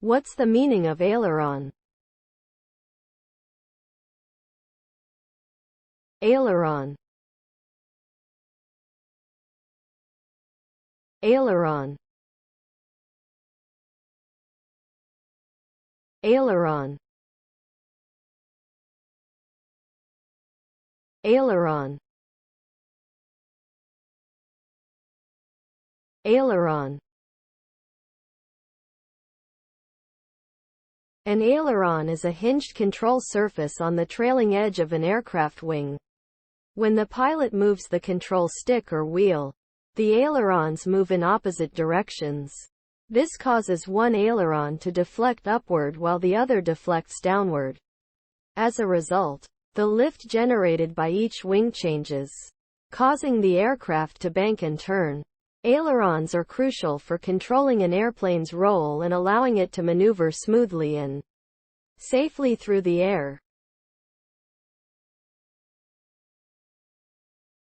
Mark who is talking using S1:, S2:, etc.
S1: What's the meaning of aileron? Aileron. Aileron. Aileron. Aileron. Aileron. An aileron is a hinged control surface on the trailing edge of an aircraft wing. When the pilot moves the control stick or wheel, the ailerons move in opposite directions. This causes one aileron to deflect upward while the other deflects downward. As a result, the lift generated by each wing changes, causing the aircraft to bank and turn. Ailerons are crucial for controlling an airplane's roll and allowing it to maneuver smoothly and safely through the air.